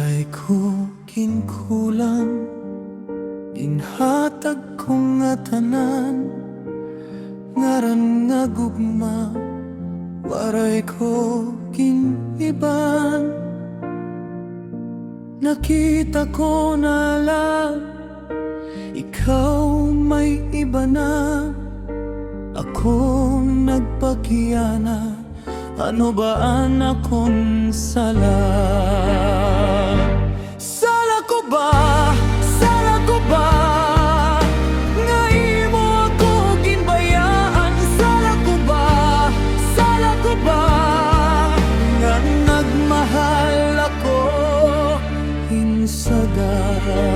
Waray ko kinkulang, inhatag ko nga tanan, ngaran nga gugma. Waray ko kiniban, nakita ko na lang ikaw may iba na. Ako nagpakiyana, ano ba ang akong sala? Sala ko ba? Sala ko ba? Nga imo ako ginbayaan. Sala ko ba? Sala ko ba? Nga nagmahal ako hinsagara.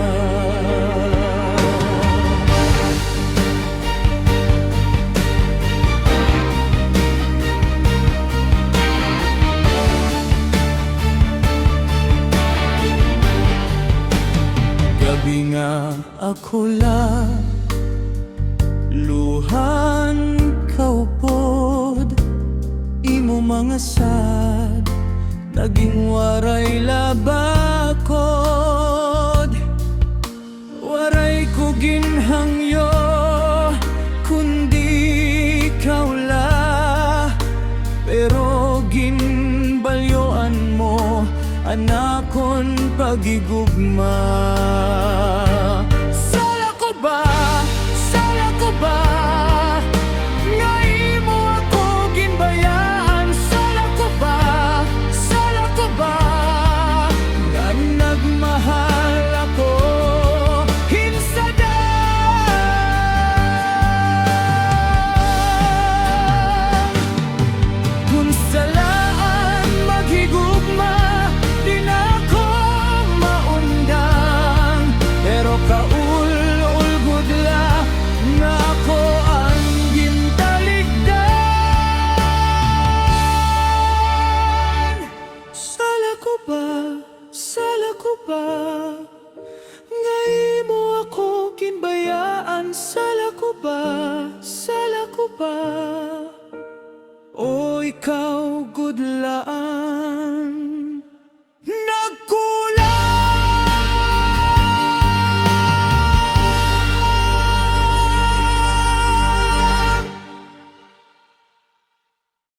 Gabi nga ako la luhan kaupod, imo mga sad naging waray labakod. Waray ko ginhangyo kundi kaula, pero ginbalyoan mo anakon pagigugma. Sala ko ba? Sala ko ba? Nga imo ako ginbayaan. Sala ko ba? Sala ko ba? Nga nagmahal ako hinsadan. Kung salaan maghigugma, di na ako maundang, pero kaul-ulgod la nga ako ang gintaligdan. Sala ko ba? Sala ko ba? Nga imo ako ginbayaan. Sala ko ba? Sala ko ba? O ikaw gudlaan.